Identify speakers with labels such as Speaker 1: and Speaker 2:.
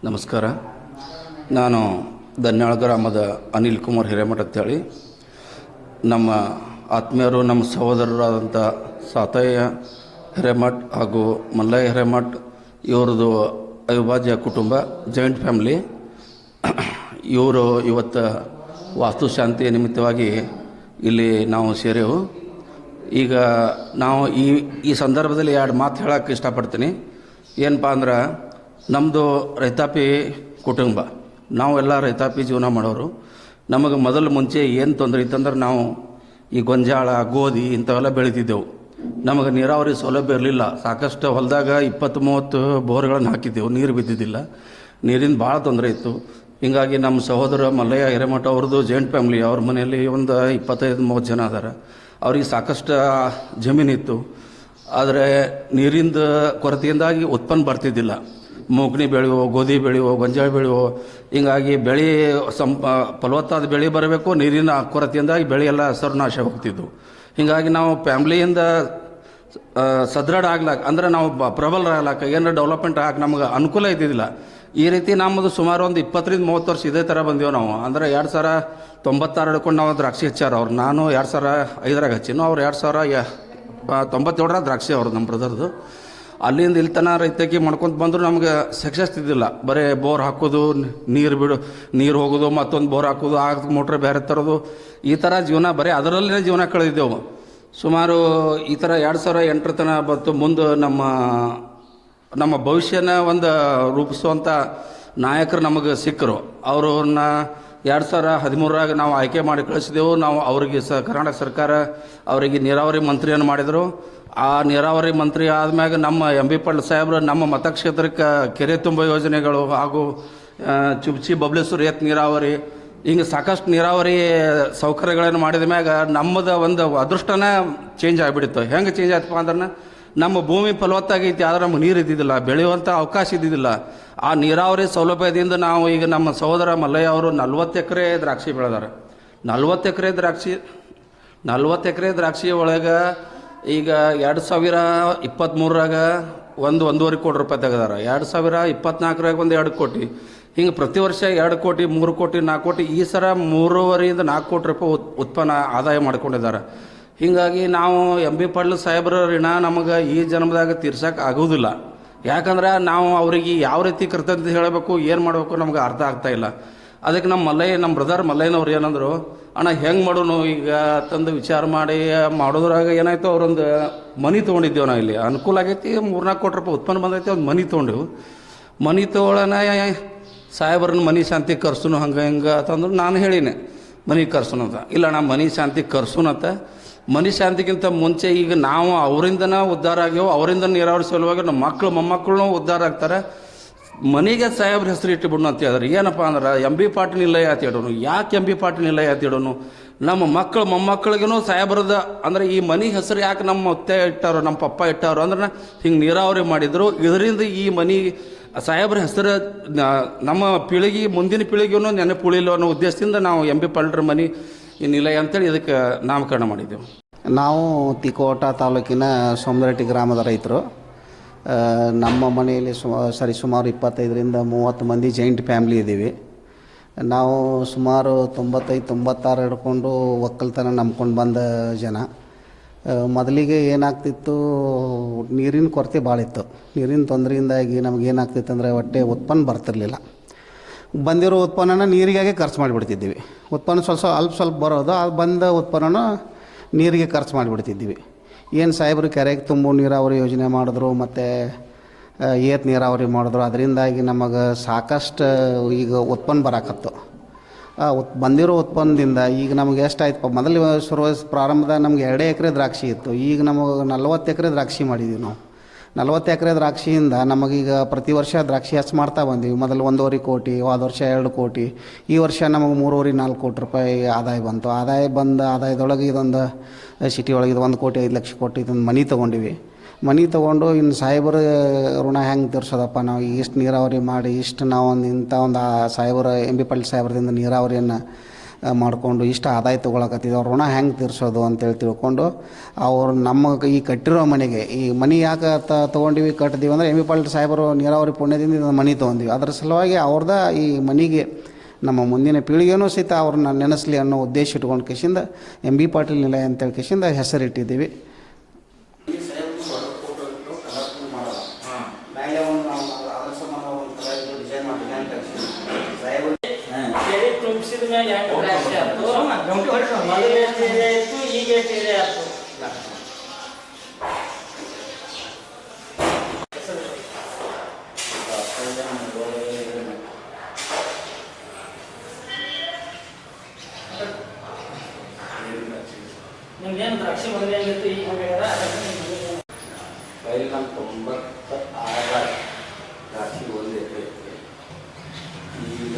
Speaker 1: ನಮಸ್ಕಾರ. ನಾನು ದನ್ಯಾಳ ಗ್ರಾಮದ ಅನಿಲ್ ಕುಮಾರ್ ಹಿರೇಮಠ ಅಂತೇಳಿ, ನಮ್ಮ ಆತ್ಮೀಯರು, ನಮ್ಮ ಸಹೋದರರಾದಂಥ ಸಾತಯ್ಯ ಹಿರೇಮಠ್ ಹಾಗೂ ಮಲ್ಲಯ್ಯ ಹಿರೇಮಠ್ ಇವ್ರದ್ದು ಅವಿಭಾಜ್ಯ ಕುಟುಂಬ, ಜಾಯಿಂಟ್ ಫ್ಯಾಮ್ಲಿ. ಇವರು ಇವತ್ತು ವಾಸ್ತುಶಾಂತಿ ನಿಮಿತ್ತವಾಗಿ ಇಲ್ಲಿ ನಾವು ಸೇರೆವು. ಈಗ ನಾವು ಈ ಸಂದರ್ಭದಲ್ಲಿ ಎರಡು ಮಾತು ಹೇಳೋಕ್ಕೆ ಇಷ್ಟಪಡ್ತೀನಿ. ಏನಪ್ಪ ಅಂದ್ರೆ, ನಮ್ಮದು ರೈತಾಪಿ ಕುಟುಂಬ, ನಾವೆಲ್ಲ ರೈತಾಪಿ ಜೀವನ ಮಾಡೋರು. ನಮಗೆ ಮುಂಚೆ ಏನು ತೊಂದರೆ ಇತ್ತಂದ್ರೆ, ನಾವು ಈ ಗೊಂಜಾಳ, ಗೋಧಿ ಇಂಥವೆಲ್ಲ ಬೆಳೀತಿದ್ದೆವು. ನಮಗೆ ನೀರಾವರಿ ಸೌಲಭ್ಯ ಇರಲಿಲ್ಲ. ಸಾಕಷ್ಟು ಹೊಲದಾಗ 20-30 ಬೋರ್ಗಳನ್ನು ಹಾಕಿದ್ದೆವು, ನೀರು ಬಿದ್ದಿದ್ದಿಲ್ಲ. ನೀರಿನ ಭಾಳ ತೊಂದರೆ ಇತ್ತು. ಹೀಗಾಗಿ ನಮ್ಮ ಸಹೋದರ ಮಲ್ಲಯ್ಯ ಹಿರೇಮಠ ಅವ್ರದ್ದು ಜಾಯಿಂಟ್ ಫ್ಯಾಮ್ಲಿ, ಅವ್ರ ಮನೆಯಲ್ಲಿ ಒಂದು 25-30 ಜನ ಅದಾರ. ಅವ್ರಿಗೆ ಸಾಕಷ್ಟು ಜಮೀನಿತ್ತು. ಆದರೆ ನೀರಿಂದ ಕೊರತೆಯಿಂದಾಗಿ ಉತ್ಪನ್ನ ಬರ್ತಿದ್ದಿಲ್ಲ. ಮೂಗ್ನಿ ಬೆಳೆಯುವ, ಗೋಧಿ ಬೆಳೆಯುವ, ಗೊಂಜಾಳ ಬೆಳೆಯುವ, ಹೀಗಾಗಿ ಬೆಳೆ ಫಲವತ್ತಾದ ಬೆಳೆ ಬರಬೇಕು. ನೀರಿನ ಕೊರತೆಯಿಂದಾಗಿ ಬೆಳೆ ಎಲ್ಲ ಸರ್ವನಾಶ ಹೋಗ್ತಿದ್ವು. ಹೀಗಾಗಿ ನಾವು ಫ್ಯಾಮ್ಲಿಯಿಂದ ಸದೃಢ ಆಗ್ಲಾಕ, ಅಂದರೆ ನಾವು ಪ್ರಬಲರಾಗ್ಲಾಕ, ಏನಾರ ಡೆವಲಪ್ಮೆಂಟ್ ಆಗಿ ನಮ್ಗೆ ಅನುಕೂಲ ಇದ್ದಿದ್ದಿಲ್ಲ. ಈ ರೀತಿ ನಮ್ಮದು ಸುಮಾರು ಒಂದು 20-30 ವರ್ಷ ಇದೇ ಥರ ಬಂದೆವು ನಾವು. ಅಂದರೆ 2096 ಹಿಡ್ಕೊಂಡು ನಾವು ದ್ರಾಕ್ಷಿ ಹಚ್ಚಾರ ಅವ್ರು. ನಾನು 2005 ಹಚ್ಚಿನೋ, ಅವ್ರು 2097 ದ್ರಾಕ್ಷಿ ಅವ್ರು, ನಮ್ಮ ಬ್ರದರ್ದು. ಅಲ್ಲಿಂದ ಇಲ್ಲಿ ತನ ರೈತಕಿ ಮಾಡ್ಕೊತ ಬಂದರೂ ನಮ್ಗೆ ಸಕ್ಸಸ್ ಇದ್ದಿಲ್ಲ. ಬರೀ ಬೋರ್ ಹಾಕೋದು, ನೀರು ಹೋಗೋದು, ಮತ್ತೊಂದು ಬೋರ್ ಹಾಕೋದು, ಮೋಟ್ರ್ ಬೇರೆ ತರೋದು, ಈ ಥರ ಜೀವನ, ಬರೀ ಅದರಲ್ಲೇ ಜೀವನ ಕಳೆದಿದ್ದೆವು. ಸುಮಾರು ಈ ಥರ 2008 ತನ ಬಂತು. ಮುಂದೆ ನಮ್ಮ ಭವಿಷ್ಯನ ಒಂದು ರೂಪಿಸುವಂಥ ನಾಯಕರು ನಮಗೆ ಸಿಕ್ಕರು. ಅವ್ರನ್ನ 2013 ನಾವು ಆಯ್ಕೆ ಮಾಡಿ ಕಳಿಸಿದೆವು. ನಾವು ಅವರಿಗೆ ಕರ್ನಾಟಕ ಸರ್ಕಾರ ಅವರಿಗೆ ನೀರಾವರಿ ಮಂತ್ರಿಯನ್ನು ಮಾಡಿದರು. ಆ ನೀರಾವರಿ ಮಂತ್ರಿ ಆದಮ್ಯಾಗ ನಮ್ಮ MB ಪಾಟೀಲ್ ಸಾಹೇಬರು ನಮ್ಮ ಮತಕ್ಷೇತ್ರಕ್ಕೆ ಕೆರೆ ತುಂಬ ಯೋಜನೆಗಳು ಹಾಗೂ ಚುಬ್ಚಿ ಬಬ್ಲೇಶ್ವರ ಏತ್ ನೀರಾವರಿ, ಹಿಂಗೆ ಸಾಕಷ್ಟು ನೀರಾವರಿ ಸೌಕರ್ಯಗಳನ್ನು ಮಾಡಿದ ಮ್ಯಾಗ ನಮ್ಮದು ಒಂದು ಅದೃಷ್ಟನೇ ಚೇಂಜ್ ಆಗಿಬಿಡ್ತು. ಹೆಂಗೆ ಚೇಂಜ್ ಆಯ್ತಪ್ಪ ಅಂದ್ರೆ, ನಮ್ಮ ಭೂಮಿ ಫಲವತ್ತಾಗೈತಿ, ಆದರೆ ನಮ್ಗೆ ನೀರು ಇದ್ದಿದ್ದಿಲ್ಲ, ಬೆಳೆಯುವಂಥ ಅವಕಾಶ ಇದ್ದಿದ್ದಿಲ್ಲ. ಆ ನೀರಾವರಿ ಸೌಲಭ್ಯದಿಂದ ನಾವು ಈಗ ನಮ್ಮ ಸಹೋದರ ಮಲ್ಲಯ್ಯ ಅವರು 40 ಎಕರೆ ದ್ರಾಕ್ಷಿ ಬೆಳೆದಾರೆ. 40 ಎಕರೆ ದ್ರಾಕ್ಷಿ ಒಳಗೆ ಈಗ 2023 1.5 ಕೋಟಿ ರೂಪಾಯಿ ತೆಗೆದಾರ. 2024 ಒಂದು 2 ಕೋಟಿ, ಹಿಂಗೆ ಪ್ರತಿ ವರ್ಷ 2 ಕೋಟಿ, 3 ಕೋಟಿ, 4 ಕೋಟಿ, ಈ ಸರ 3.5 4 ಕೋಟಿ ರೂಪಾಯಿ ಉತ್ಪನ್ನ ಆದಾಯ ಮಾಡ್ಕೊಂಡಿದ್ದಾರೆ. ಹೀಗಾಗಿ ನಾವು MB ಪಾಟೀಲ್ ಸಾಹೇಬ್ರ ಋಣ ನಮಗೆ ಈ ಜನ್ಮದಾಗ ತೀರ್ಸಕ್ಕೆ ಆಗೋದಿಲ್ಲ. ಯಾಕಂದ್ರೆ ನಾವು ಅವರಿಗೆ ಯಾವ ರೀತಿ ಕೃತಜ್ಞತೆ ಹೇಳಬೇಕು, ಏನು ಮಾಡಬೇಕು ನಮ್ಗೆ ಅರ್ಥ ಆಗ್ತಾಯಿಲ್ಲ. ಅದಕ್ಕೆ ನಮ್ಮ ಬ್ರದರ್ ಮಲ್ಲಯ್ಯನವ್ರು ಏನಂದರು, ಅಣ್ಣ ಹೆಂಗೆ ಮಾಡೋನು ಈಗ ತಂದು ವಿಚಾರ ಮಾಡೋದ್ರಾಗ ಏನಾಯ್ತು, ಅವರೊಂದು ಮನಿ ತೊಗೊಂಡಿದ್ದೇವೆ ನಾವು. ಇಲ್ಲಿ ಅನುಕೂಲ ಆಗೈತಿ, 3-4 ಕೋಟಿ ರೂಪಾಯಿ ಉತ್ಪನ್ನ ಬಂದೈತಿ, ಒಂದು ಮನಿ ತೊಗೊಂಡೆವು. ಮನಿ ತೊಗೊಳನ ಸಾಹೇಬ್ರನ್ನ ಮನಿ ಶಾಂತಿ ಕರ್ಸುನು ಹಂಗೆ ಹಿಂಗೆ ಅಂತಂದ್ರೆ ನಾನು ಹೇಳಿನಿ ಮನಿ ಕರ್ಸುನು ಅಂತ. ಇಲ್ಲ, ನಾ ಮನಿ ಶಾಂತಿ ಕರ್ಸುನಂತ. ಮನಿ ಶಾಂತಿಗಿಂತ ಮುಂಚೆ ಈಗ ನಾವು ಅವರಿಂದನ ಉದ್ಧಾರ ಆಗ್ಯವು, ಅವರಿಂದ ನೀರಾವರಿ ಸಲುವಾಗಿ ನಮ್ಮ ಮಕ್ಕಳು ಮೊಮ್ಮಕ್ಕಳು ಉದ್ಧಾರ ಆಗ್ತಾರೆ. ಮನೆಗೆ ಸಾಹೇಬ್ರ ಹೆಸರು ಇಟ್ಟುಬಿಡೋಣ ಅಂತ ಹೇಳಿದ್ರೆ, ಏನಪ್ಪ ಅಂದ್ರೆ MB ಪಾಟೀಲ್ ನಿಲಯ ಅಂತ ಹೇಳೋನು. ಯಾಕೆ MB ಪಾಟೀಲ್ ನಿಲಯ ಅಂತ ಹೇಳೋನು? ನಮ್ಮ ಮಕ್ಕಳು ಮೊಮ್ಮಕ್ಕಳಿಗೂ ಸಾಹೇಬ್ರದ ಅಂದರೆ ಈ ಮನೆ ಹೆಸರು ಯಾಕೆ ನಮ್ಮ ಅತ್ತೆ ಇಟ್ಟಾರೋ, ನಮ್ಮ ಪಪ್ಪ ಇಟ್ಟಾರೋ ಅಂದ್ರೆ ಹಿಂಗೆ ನೀರಾವರಿ ಮಾಡಿದ್ರು. ಇದರಿಂದ ಈ ಮನೆ ಸಾಹೇಬ್ರ ಹೆಸರು ನಮ್ಮ ಪೀಳಿಗೆ, ಮುಂದಿನ ಪೀಳಿಗೆನೂ ನೆನಪುಳಿಲ್ಲ ಅನ್ನೋ ಉದ್ದೇಶದಿಂದ ನಾವು MB ಪಾಟೀಲ್ರ ಮನೆ ಈ ನಿಲಯ ಅಂತೇಳಿ ಇದಕ್ಕೆ ನಾಮಕರಣ ಮಾಡಿದ್ದೆವು.
Speaker 2: ನಾವು ತಿಕೋಟ ತಾಲೂಕಿನ ಸೋಮದರಟ್ಟಿ ಗ್ರಾಮದ ರೈತರು. ನಮ್ಮ ಮನೆಯಲ್ಲಿ ಸುಮಾರು 25-30 ಮಂದಿ ಜಾಯಿಂಟ್ ಫ್ಯಾಮ್ಲಿ ಇದ್ದೀವಿ. ನಾವು ಸುಮಾರು 95-96 ಹಿಡ್ಕೊಂಡು ಒಕ್ಕಲ್ತನ ನಂಬ್ಕೊಂಡು ಬಂದ ಜನ. ಮೊದಲಿಗೆ ಏನಾಗ್ತಿತ್ತು, ನೀರಿನ ಕೊರತೆ ಭಾಳ ಇತ್ತು. ನೀರಿನ ತೊಂದರೆಯಿಂದಾಗಿ ನಮ್ಗೆ ಏನಾಗ್ತಿತ್ತು ಅಂದರೆ, ಹೊಟ್ಟೆ ಉತ್ಪನ್ನ ಬರ್ತಿರ್ಲಿಲ್ಲ. ಬಂದಿರೋ ಉತ್ಪನ್ನನ ನೀರಿಗಾಗೆ ಖರ್ಚು ಮಾಡಿಬಿಡ್ತಿದ್ದೀವಿ. ಉತ್ಪನ್ನ ಸ್ವಲ್ಪ ಬರೋದು, ಅದು ಬಂದ ಉತ್ಪನ್ನನ ನೀರಿಗೆ ಖರ್ಚು ಮಾಡಿಬಿಡ್ತಿದ್ದೀವಿ. ಏನು ಸಾಹೇಬರು ಕೆರೆಗೆ ತುಂಬು ನೀರಾವರಿ ಯೋಜನೆ ಮಾಡಿದ್ರು, ಮತ್ತು ಏತ್ ನೀರಾವರಿ ಮಾಡಿದ್ರು. ಅದರಿಂದಾಗಿ ನಮಗೆ ಸಾಕಷ್ಟು ಈಗ ಉತ್ಪನ್ನ ಬರಾಕತ್ತು. ಬಂದಿರೋ ಉತ್ಪನ್ನದಿಂದ ಈಗ ನಮಗೆ ಎಷ್ಟಾಯ್ತಪ್ಪ, ಮೊದಲು ಪ್ರಾರಂಭದಾಗ ನಮ್ಗೆ 2 ಎಕರೆ ದ್ರಾಕ್ಷಿ ಇತ್ತು. ಈಗ ನಮಗೆ 40 ಎಕರೆ ದ್ರಾಕ್ಷಿ ಮಾಡಿದ್ದೀವಿ ನಾವು. 40 ಎಕರೆ ದ್ರಾಕ್ಷಿಯಿಂದ ನಮಗೀಗ ಪ್ರತಿ ವರ್ಷ ದ್ರಾಕ್ಷಿ ಹೆಚ್ಚು ಮಾಡ್ತಾ ಬಂದೀವಿ. ಮೊದಲು 1.5 ಕೋಟಿ, ಹೋದ ವರ್ಷ 2 ಕೋಟಿ, ಈ ವರ್ಷ ನಮಗೆ 3.5-4 ಕೋಟಿ ರೂಪಾಯಿ ಆದಾಯ ಬಂತು. ಆದಾಯದೊಳಗೆ ಇದೊಂದು ಸಿಟಿ ಒಳಗೆ 1 ಕೋಟಿ 5 ಲಕ್ಷ ಕೊಟ್ಟು ಇದೊಂದು ಮನೆ ತೊಗೊಂಡಿವಿ. ಮನೆ ತೊಗೊಂಡು ಇನ್ನು ಸಾಹೇಬರ ಋಣ ಹೆಂಗೆ ತೀರ್ಸೋದಪ್ಪ, ನಾವು ಇಷ್ಟು ನೀರಾವರಿ ಮಾಡಿ ಇಂಥ ಒಂದು ಸಾಹೇಬರ MB ಪಾಟೀಲ್ ಸಾಹೇಬ್ರದಿಂದ ನೀರಾವರಿಯನ್ನು ಮಾಡಿಕೊಂಡು ಇಷ್ಟು ಆದಾಯ ತೊಗೊಳಕತ್ತಿದ್ದು ಅವ್ರ ಋಣ ಹೆಂಗೆ ತೀರ್ಸೋದು ಅಂತೇಳಿ ತಿಳ್ಕೊಂಡು ಅವ್ರು ನಮ್ಮ ಈ ಕಟ್ಟಿರೋ ಮನೆಗೆ ಈ ಮನೆ ಯಾಕೆ ತೊಗೊಂಡಿವಿ ಕಟ್ಟಿದೀವಿ ಅಂದರೆ ಎಮ್ ಬಿ ಪಾಟೀಲ್ ಸಾಹೇಬರು ನೀರಾವರಿ ಪುಣ್ಯದಿಂದ ಇದನ್ನು ಮನೆ ತೊಗೊಂಡಿವಿ. ಅದರ ಸಲುವಾಗಿ ಅವ್ರದ್ದು ಈ ಮನೆಗೆ ನಮ್ಮ ಮುಂದಿನ ಪೀಳಿಗೆಯೂ ಸಹಿತ ಅವ್ರನ್ನ ನೆನೆಸಲಿ ಅನ್ನೋ ಉದ್ದೇಶ ಇಟ್ಕೊಂಡು ಕಿಶಿಂದ ಎಮ್ ಬಿ ಪಾಟೀಲ್ ನಿಲಯ ಅಂತೇಳಿ ಕಿಶಿಂದ ಹೆಸರಿಟ್ಟಿದ್ದೀವಿ.
Speaker 3: ತುಂಬಿಸಿದ ಮೇಲೆ ಮೊದಲು ಎಷ್ಟು ಏರಿಯಾ ಇತ್ತು, ಈಗ ಎಷ್ಟು ಏರಿಯಾ ಆಯ್ತು. ನಿಮ್ದೇನು ದ್ರಾಕ್ಷಿ ಮೊದಲೇ ಆಗಿತ್ತು, ಈಗ ಹೋಗ್ಯಾರ
Speaker 1: ಪೈಲ್ ನಮ್ಮ 96 ದ್ರಾಕ್ಷಿ 1 ಎಕರೆ ಈಗ